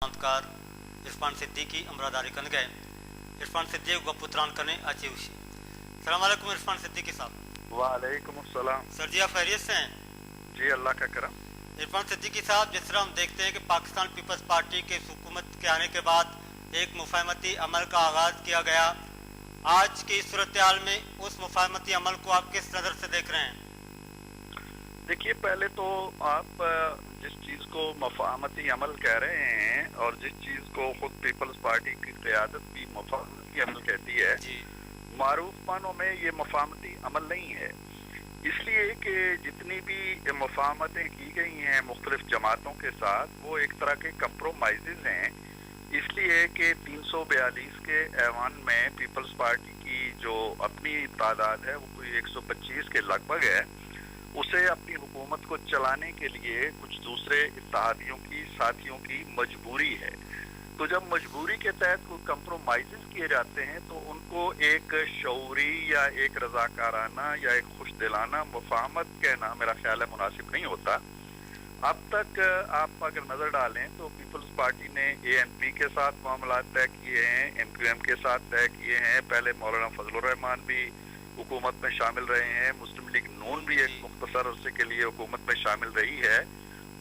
కాంతకార్ ఇర్ఫాన్ సిద్దికి అమరాదారి కనగए इरफान सिद्दीकी को पुत्रान करने अच्छी उसी। सलाम वालेकुम इरफान सिद्दीकी साहब। वालेकुम अस्सलाम। सर जी आप खैरियत से हैं? जी अल्लाह का करम। इरफान सिद्दीकी साहब, जिस तरह हम देखते हैं कि पाकिस्तान पीपल्स पार्टी के हुकूमत के आने के बाद एक मुफाहमती अमल का आगाज़ किया गया, आज की सूरत हाल में उस मुफाहमती अमल को आप किस नज़र से देख रहे हैं? देखिए, पहले तो आप जिस चीज़ को मुफाहमती अमल कह रहे हैं और जिस चीज़ को खुद पीपल्स पार्टी की क़यादत भी मुफाहमती अमल कहती है, मारूफ मानों में ये मुफाहमती अमल नहीं है। इसलिए कि जितनी भी मुफाहमतें की गई हैं मुख्तलिफ जमातों के साथ, वो एक तरह के कंप्रोमाइज़ हैं। इसलिए कि 342 के ऐवान में पीपल्स पार्टी की जो अपनी तादाद है वो कोई 125 के लगभग है, उसे अपनी हुकूमत को चलाने के लिए कुछ दूसरे इत्तेहादियों की, साथियों की मजबूरी है। तो जब मजबूरी के तहत कोई कंप्रोमाइज़ किए जाते हैं तो उनको एक शऊरी या एक रज़ाकाराना या एक खुश दिलाना मुफाहमत कहना मेरा ख्याल है मुनासिब नहीं होता। अब तक आप अगर नज़र डालें तो पीपल्स पार्टी ने ANP के साथ मामला तय किए हैं, MQM के साथ तय किए हैं, पहले मौलाना फजलुर रहमान भी हुकूमत में शामिल रहे हैं, मुस्लिम लीग नून भी एक मुख्तसर अरसे के लिए हुकूमत में शामिल रही है,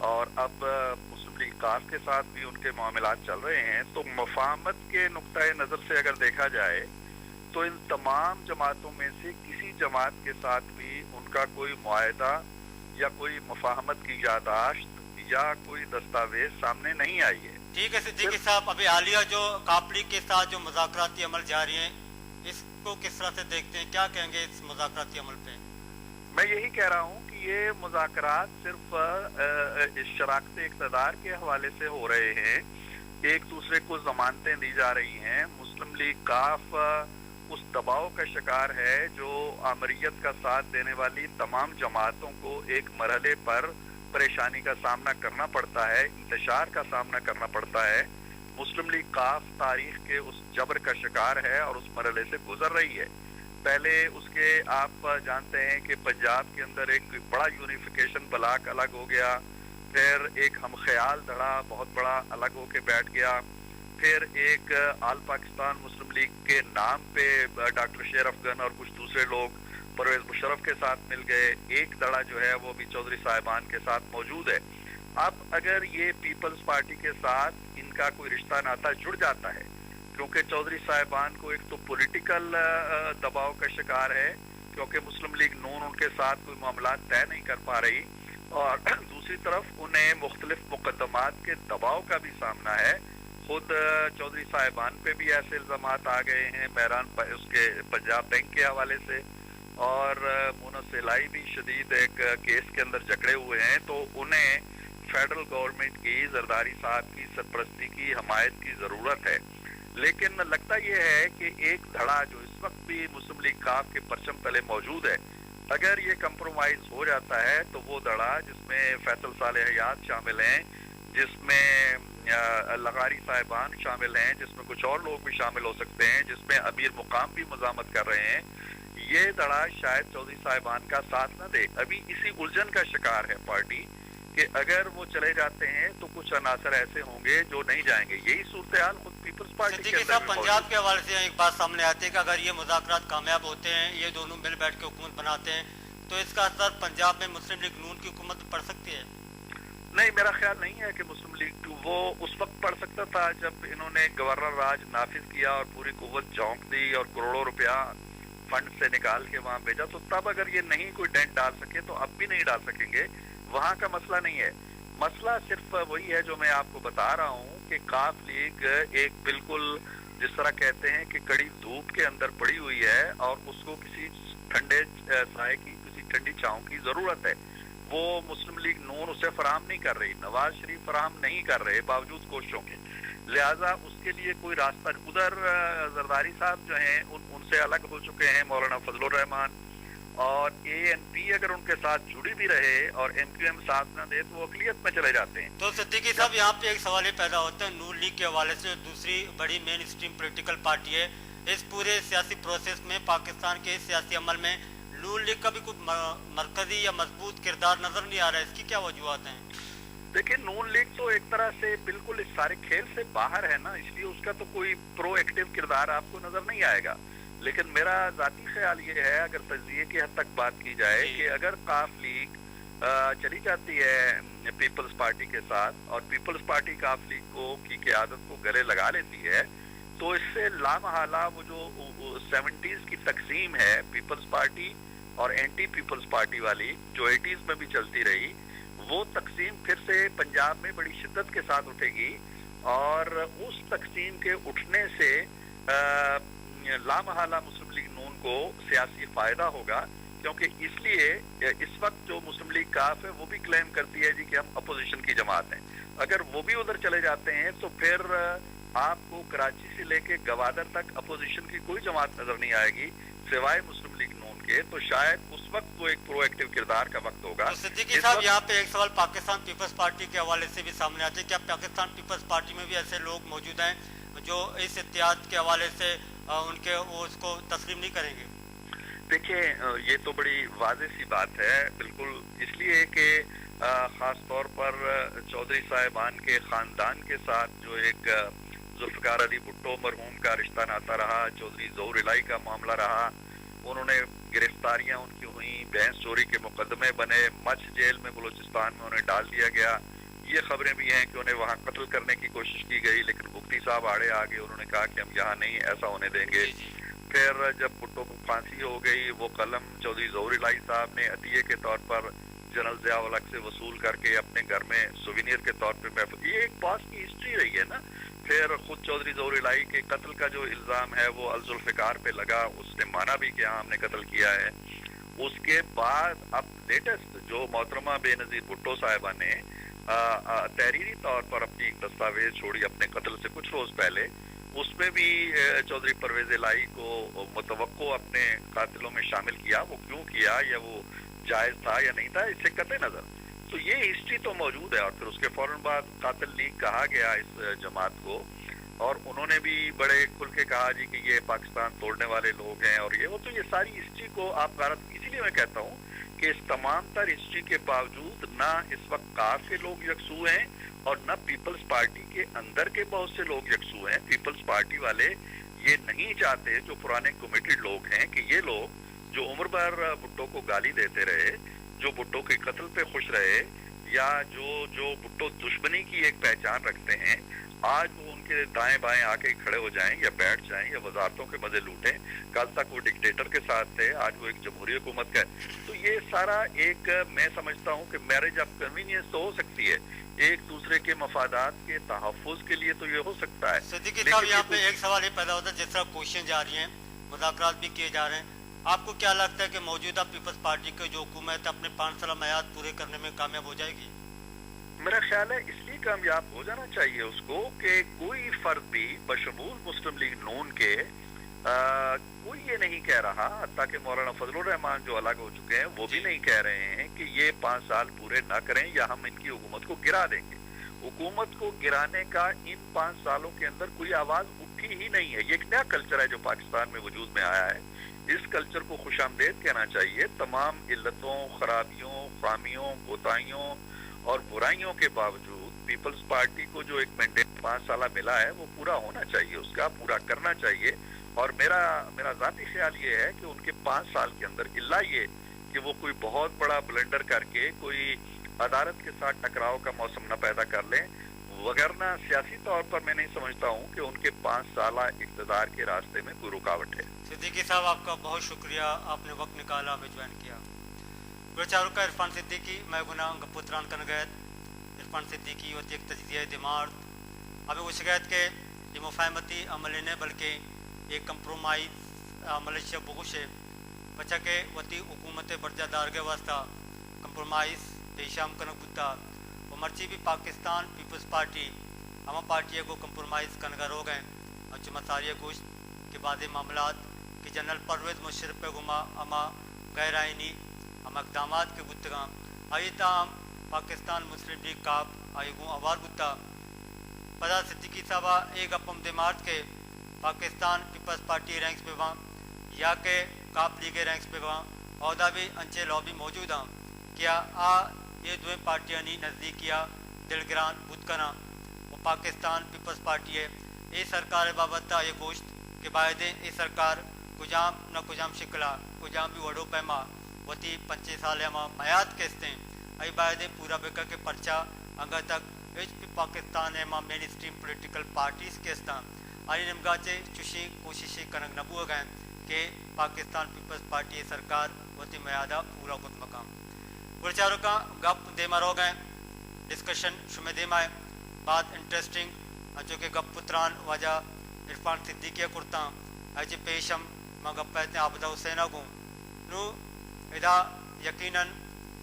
और अब मुस्लिम लीग काफ के साथ भी उनके मामलात चल रहे हैं। तो मुफाहमत के नुक्ता नज़र से अगर देखा जाए तो इन तमाम जमातों में से किसी जमात के साथ भी उनका कोई मुआहदा या कोई मुफाहमत की यादाश्त या कोई दस्तावेज सामने नहीं आई है। ठीक है सिद्दीकी साहब, अभी हालिया जो कापली के साथ जो मुज़ाकराती अमल जारी हैं, इसको किस तरह से देखते हैं? क्या कहेंगे इस मुज़ाकराती अमल पे? मैं यही कह रहा हूँ कि ये मुज़ाकरात सिर्फ इस शराकत इक़्तिदार के हवाले से हो रहे हैं, एक दूसरे को ज़मानतें दी जा रही हैं। मुस्लिम लीग काफ उस दबाव का शिकार है जो आमरीयत का साथ देने वाली तमाम जमातों को एक मरहले पर परेशानी का सामना करना पड़ता है, इंतशार का सामना करना पड़ता है। मुस्लिम लीग काफ तारीख के उस जबर का शिकार है और उस मरहले से गुजर रही है। पहले उसके आप जानते हैं कि पंजाब के अंदर एक बड़ा यूनिफिकेशन ब्लॉक अलग हो गया, फिर एक हम ख्याल धड़ा बहुत बड़ा अलग होके बैठ गया, फिर एक आल पाकिस्तान मुस्लिम लीग के नाम पे डॉक्टर शेर अफगन और कुछ दूसरे लोग परवेज मुशर्रफ के साथ मिल गए, एक धड़ा जो है वो भी चौधरी साहिबान के साथ मौजूद है। अब अगर ये पीपल्स पार्टी के साथ इनका कोई रिश्ता नाता जुड़ जाता है, क्योंकि चौधरी साहिबान को एक तो पॉलिटिकल दबाव का शिकार है क्योंकि मुस्लिम लीग नून उनके साथ कोई मामला तय नहीं कर पा रही, और दूसरी तरफ उन्हें मुख्तलिफ मुकदमात के दबाव का भी सामना है। खुद चौधरी साहिबान पे भी ऐसे इल्ज़ामात आ गए हैं बहरान उसके पंजाब बैंक के हवाले से, और मुनस इलाई भी शदीद एक केस के अंदर जकड़े हुए हैं। तो उन्हें फेडरल गवर्नमेंट की, जरदारी साहब की सरपरस्ती की, हमायत की ज़रूरत है। लेकिन लगता यह है कि एक धड़ा जो इस वक्त भी मुस्लिम लीग काफ के परचम तले मौजूद है, अगर ये कंप्रोमाइज़ हो जाता है तो वो धड़ा जिसमें फैसल साले हयात शामिल हैं, जिसमें लगारी साहिबान शामिल हैं, जिसमें कुछ और लोग भी शामिल हो सकते हैं, जिसमें अमीर मुकाम भी मज़ामत कर रहे हैं, ये धड़ा शायद चौधरी साहिबान का साथ न दे। अभी इसी उलझन का शिकार है पार्टी कि अगर वो चले जाते हैं तो कुछ अनासर ऐसे होंगे जो नहीं जाएंगे। यही सूरत हाल खुद पीपल्स पार्टी के अंदर पंजाब के हवाले से एक बात सामने आती है कि अगर ये मुज़ाकरात कामयाब होते हैं, ये दोनों मिल बैठ के हुकूमत बनाते हैं, तो इसका असर पंजाब में मुस्लिम लीग नून की हुकूमत पड़ सकती है? नहीं, मेरा ख्याल नहीं है कि मुस्लिम लीग वो उस वक्त पड़ सकता था जब इन्होंने गवर्नर राज नाफिज किया और पूरी कुव्वत झोंक दी और करोड़ों रुपया फंड से निकाल के वहाँ भेजा, तो तब अगर ये नहीं कोई डेंट डाल सके तो अब भी नहीं डाल सकेंगे। वहाँ का मसला नहीं है, मसला सिर्फ वही है जो मैं आपको बता रहा हूँ कि काफ लीग एक बिल्कुल जिस तरह कहते हैं कि कड़ी धूप के अंदर पड़ी हुई है और उसको किसी ठंडे साए की, किसी ठंडी छांव की ज़रूरत है। वो मुस्लिम लीग नून उसे फराहम नहीं कर रही, नवाज शरीफ फराहम नहीं कर रहे बावजूद कोशिशों के, लिहाजा उसके लिए कोई रास्ता। उधर जरदारी साहब जो हैं उनसे अलग हो चुके हैं मौलाना फजलुर रहमान, और ANP अगर उनके साथ जुड़ी भी रहे और MQM साथ न दे तो वो अक़लियत में चले जाते हैं। तो सिद्दीकी साहब, यहाँ पे एक सवाल ये पैदा होता है, नून लीग के हवाले से दूसरी बड़ी मेन स्ट्रीम पॉलिटिकल पार्टी है, इस पूरे सियासी प्रोसेस में, पाकिस्तान के इस सियासी अमल में नून लीग का भी कोई मरकजी या मजबूत किरदार नजर नहीं आ रहा है, इसकी क्या वजूहत हैं? देखिए, नून लीग तो एक तरह से बिल्कुल इस सारे खेल से बाहर है ना, इसलिए उसका तो कोई प्रो एक्टिव किरदार आपको नजर नहीं आएगा। लेकिन मेरा जाती ख्याल ये है, अगर तजिए की हद तक बात की जाए, कि अगर काफ लीग चली जाती है पीपल्स पार्टी के साथ और पीपल्स पार्टी काफ लीग को की क़यादत को गले लगा लेती है, तो इससे लामहला वो जो 70s की तकसीम है पीपल्स पार्टी और एंटी पीपल्स पार्टी वाली, जो 80s में भी चलती रही, वो तकसीम फिर से पंजाब में बड़ी शिद्दत के साथ उठेगी। और उस तकसीम के उठने से लामहला मुस्लिम लीग नून को सियासी फायदा होगा, क्योंकि इसलिए इस वक्त जो मुस्लिम लीग काफ है वो भी क्लेम करती है जी कि हम अपोजिशन की जमात हैं। अगर वो भी उधर चले जाते हैं तो फिर आपको कराची से लेके गवादर तक अपोजिशन की कोई जमात नजर नहीं आएगी सिवाय मुस्लिम लीग नून के। तो शायद उस वक्त वो एक प्रोएक्टिव किरदार का वक्त होगा। तो सिद्दीकी साहब, यहाँ पे एक सवाल पाकिस्तान पीपल्स पार्टी के हवाले से भी सामने आता है। क्या पाकिस्तान पीपल्स पार्टी में भी ऐसे लोग मौजूद हैं जो इस इत्तेहाद के हवाले से उनके वो उसको तस्लीम नहीं करेंगे? देखिए, ये तो बड़ी वाज़ेह सी बात है, बिल्कुल इसलिए कि ख़ास तौर पर चौधरी साहिबान के ख़ानदान के साथ जो एक जुल्फ़िकार अली भुट्टो मरहूम का रिश्ता नाता रहा, चौधरी ज़हूर इलाही का मामला रहा, उन्होंने गिरफ्तारियां उनकी हुई, भैंस चोरी के मुकदमे बने, मच जेल में बलूचिस्तान में उन्हें डाल दिया गया। ये खबरें भी हैं कि उन्हें वहाँ कत्ल करने की कोशिश की गई, लेकिन मुफ्ती साहब आड़े आ गए, उन्होंने कहा कि हम यहाँ नहीं ऐसा होने देंगे। फिर जब भुट्टो को फांसी हो गई, वो कलम चौधरी ज़हूर इलाही साहब ने अतिये के तौर पर जनरल ज़िया उल-हक से वसूल करके अपने घर में सुवेनियर के तौर पर महफूज, ये एक पास की हिस्ट्री रही है ना। फिर खुद चौधरी ज़हूर इलाही के कत्ल का जो इल्ज़ाम है वो अल-जुल्फ़िकार पे लगा, उसने माना भी कि हाँ हमने कत्ल किया है। उसके बाद अब लेटेस्ट जो मोहतरमा बेनज़ीर भुट्टो साहिबा ने तहरीरी तौर पर अपनी एक दस्तावेज छोड़ी अपने कत्ल से कुछ रोज पहले, उसमें भी चौधरी परवेज इलाही को मुतवक्को अपने कातिलों में शामिल किया। वो क्यों किया या वो जायज था या नहीं था, इससे कतई नजर। तो ये हिस्ट्री तो मौजूद है। और फिर उसके फौरन बाद कातिल लीग कहा गया इस जमात को, और उन्होंने भी बड़े खुल के कहा जी कि ये पाकिस्तान तोड़ने वाले लोग हैं और ये वो। तो ये सारी हिस्ट्री को आप गारत, इसीलिए मैं कहता हूँ कि इस तमाम तर हिस्ट्री के बावजूद ना इस वक्त काफ के लोग यकसू हैं और न पीपल्स पार्टी के अंदर के बहुत से लोग यकसू हैं। पीपल्स पार्टी वाले ये नहीं चाहते, जो पुराने कमिटेड लोग हैं, कि ये लोग जो उम्र भर भुट्टो को गाली देते रहे, जो भुट्टो के कत्ल पे खुश रहे, या जो भुट्टो दुश्मनी की एक पहचान रखते हैं, आज वो उनके दाएं बाएं आके खड़े हो जाएं या बैठ जाएं या वजारतों के मजे लूटें। कल तक वो डिक्टेटर के साथ थे, आज वो एक जमहूरी हुकूमत का है। तो ये सारा एक, मैं समझता हूँ कि मैरिज ऑफ कन्वीनियंस तो हो सकती है, एक दूसरे के मफादात के तहफ़्फ़ुज़ के लिए तो ये हो सकता है। सिद्दीकी साहब, यहाँ पे एक सवाल ये पैदा होता है, जिस तरह क्वेश्चन जा रही हैं, मुज़ाकरात भी किए जा रहे हैं, आपको क्या लगता है कि मौजूदा पीपल्स पार्टी की जो हुकूमत है अपने 5 साल मियाद पूरे करने में कामयाब हो जाएगी? मेरा ख्याल है इसलिए कामयाब हो जाना चाहिए उसको कि कोई फर्द भी बशमूल मुस्लिम लीग नून के कोई ये नहीं कह रहा, हत्ता कि मौलाना फजलुर रहमान जो अलग हो चुके हैं वो भी नहीं कह रहे हैं कि ये 5 साल पूरे ना करें या हम इनकी हुकूमत को गिरा देंगे। हुकूमत को गिराने का इन 5 सालों के अंदर कोई आवाज उठी ही नहीं है। ये एक नया कल्चर है जो पाकिस्तान में वजूद में आया है। इस कल्चर को खुशामदेद कहना चाहिए। तमाम इल्लतों, खराबियों, खामियों, कोताहियों और बुराइयों के बावजूद पीपल्स पार्टी को जो एक मैंडेट 5 साल मिला है वो पूरा होना चाहिए, उसका पूरा करना चाहिए। और मेरा जाती ख्याल ये है कि उनके 5 साल के अंदर इल्ला ये कि वो कोई बहुत बड़ा ब्लंडर करके कोई अदालत के साथ टकराव का मौसम न पैदा कर लें, वगरना सियासी तौर पर मैं नहीं समझता हूँ कि उनके 5 साल इक़्तिदार के रास्ते में कोई रुकावट है। सिद्दीकी साहब, आपका बहुत शुक्रिया, आपने वक्त निकाला, हमें ज्वाइन किया। गुरचारू का इरफान सिद्दीकी, मैं गुना गपुत्रान कनगैत इरफान सिद्दीकी होती एक तजिया दिमाग अभी वो शिकायत के ये मुफाहमती अमल ने बल्कि एक कंप्रोमाइज अमल से बुगुश है बचा के वती हुकूमत बरजादार के वास्ता कंप्रोमाइज पेशाम कनक बुद्धा वो मर्ची भी पाकिस्तान पीपल्स पार्टी अमा पार्टी को कंप्रोमाइज़ कनगर हो गए और चमसारिया गोश्त के बाद मामलात कि जनरल परवेज़ मुशर्रफ पे गुमा अमा गैर आइनी अमा इक़दाम के गुत्तगा आई ताम पाकिस्तान मुस्लिम लीग काप आयुगू अवार गुत्ता पदा सिद्दीकी साहबा एक अपम दिमाग के पाकिस्तान पीपल्स पार्टी रैंक्स पे वहाँ या के काप लीग रैंक्स पे वहाँ अहदा भी अंचे लॉबी मौजूद हैं। क्या ये दो पार्टियाँ नहीं नज़दीकिया दिलगिरान बुदकना वो पाकिस्तान पीपल्स पार्टी है ये सरकार बाबत ये गोश्त के बायदे ये सरकार कुजाम न कुजाम शिकला कुजाम भी वड़ो पैमा वती 5 साल मयाद केस्ते आई बायदे पूरा बेका के पर्चा अंगा तक एच पी पाकिस्तान है मेन स्ट्रीम पोलिटिकल पार्टीज केस्ता आई निमगाचे चुशी कोशिशें कनक नबू गए कि पाकिस्तान पीपल्स पार्टी सरकार वती मयादा पूरा कुछ मकाम गुलचारों का गप दे मारो गए डिस्कशन शुमे दे माए बात इंटरेस्टिंग जो कि गप पुत्रान वजह इरफान सिद्दीकी कुर्ता अज पेशम मैं गप आबदा हुसैना को नू इदा यकीनन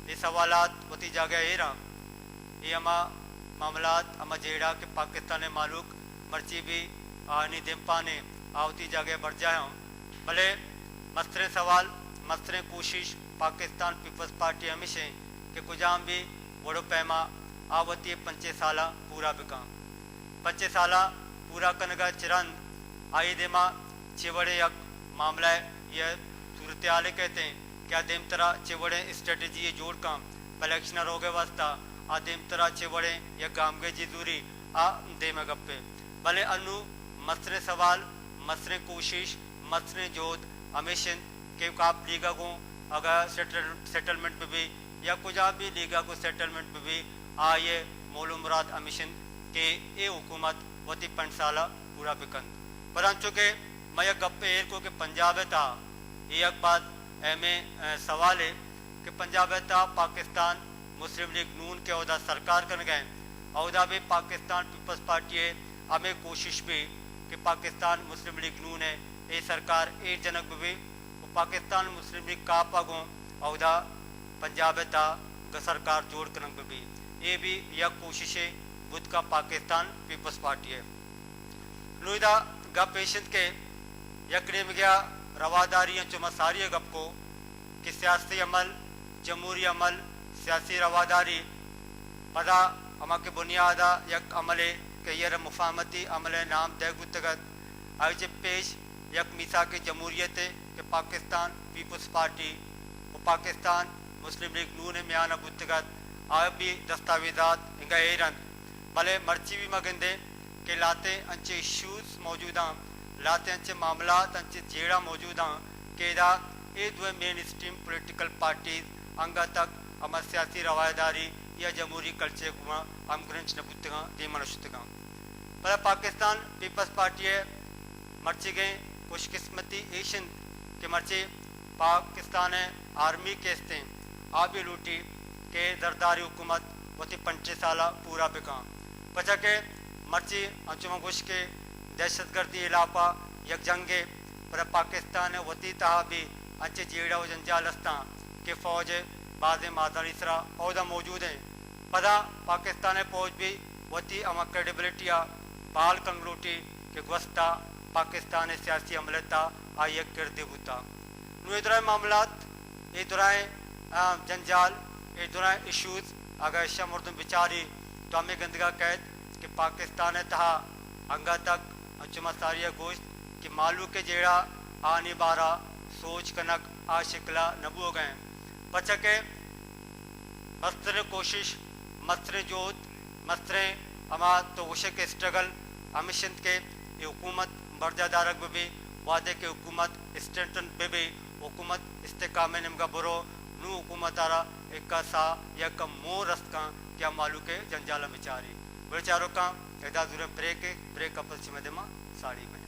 ये सवालात वती जागे एरा ये अमा मामलात अमा जेड़ा कि पाकिस्तान मालूक मर्ची भी आनी दिमपाने आवती जागे बढ़ जाए भले मस्तरे सवाल मस्तरे कोशिश पाकिस्तान पीपल्स पार्टी हमेशा कि कुजाम भी वड़ो पैमा आवती 5 साल पूरा बिका 5 साल पूरा कनगा चिरंद आई देमा चिवड़े यक मामला ये सूरत हाल कहते हैं क्या देम तरह चिवड़े स्ट्रेटजी जोड़ का पलेक्शनर हो गए वास्ता आ देम तरह चिवड़े या गामगे जी दूरी आ दे में गप्पे भले अनु मसरे सवाल मसरे कोशिश मसरे जोद हमेशा के काप लीगा को अगर सेटलमेंट पे भी या कुछ भी लीगा को सेटलमेंट पे भी आ ये मौलूम मुराद अमिशन के ये हुकूमत वती 5 साल पूरा बिकंद परंतु के मैं गप्पे एर को कि पंजाब था ये एक बात में सवाल है कि पंजाब था पाकिस्तान मुस्लिम लीग नून के अहदा सरकार कर गए अहदा भी पाकिस्तान पीपल्स पार्टी है हमें कोशिश भी कि पाकिस्तान मुस्लिम लीग नून है ये सरकार एक जनक भी पाकिस्तान मुस्लिम लीग का पागों अहदा पंजाब था सरकार जोड़ कर भी ये भी यह कोशिशें बुद्ध का पाकिस्तान पीपल्स पार्टी है लुईदा गप पेशेंट के यकड़े में गया रवादारी चुमा सारी गप को कि सियासी अमल जमहूरी अमल सियासी रवादारी पदा अमा के बुनियादा यक अमले के यर मुफाहमती अमल नाम दे गुतगत आज पेश यक मिसा के जमहूरियत के पाकिस्तान पीपल्स पार्टी और पाकिस्तान मुस्लिम लीग नून म्यान गुतगत अब भी दस्तावेजात इंगा एरन भले मर्ची भी मगंदे के लाते अंचे इशूज मौजूदा लाते अंचे मामलात अंचे जेड़ा मौजूदा के दा ए दो मेन स्ट्रीम पोलिटिकल पार्टीज अंगा तक अमर सियासी रवायदारी या जमहूरी कल्चर गुआ हम ग्रंच नबुतगा दे मनुष्यतगा पर पाकिस्तान पीपल्स पार्टी है मर्ची गए खुशकिस्मती एशियन के मर्चे पाकिस्तान है आर्मी के इस्ते आबी लूटी के जरदारी हुकूमत वती 5 साल पूरा बिका पचा के मर्ची अंचुमा गुश के दहशतगर्दी इलाका यक जंगे पर पाकिस्तान वती तहा भी अंचे जेड़ा व जंजालस्ता के फौज बाज़ मादानी सरा अहदा मौजूद हैं पदा पाकिस्तान फौज भी वती अमा क्रेडिबिलिटी बाल कंगलूटी के गुस्ता पाकिस्तान सियासी अमलता आई एक किरदे बुता नु इधर मामलात ये दुराए जंजाल ये दुराए इशूज अगर शा मुर्दम बिचारी तो हमें गंदगा कैद कि पाकिस्तान तहा अंगा तक चुमा सारिया गोश्त कि मालू के जेड़ा आने बारा सोच कनक आशिकला नबू हो गए पचके मस्तर कोशिश मस्तर जोत मस्तर अमा तो उशे के स्ट्रगल अमिशन के ये हुकूमत बर्जादारक भी वादे के हुकूमत स्टेटन पे भी हुकूमत इस्तेकाम निमगा बुरो नू हुकूमत आरा एक का सा या का मोर रस्त का क्या मालू के जंजाला मिचारी बेचारों का एदा जुरे ब्रेक अपल चिमदमा साड़ी में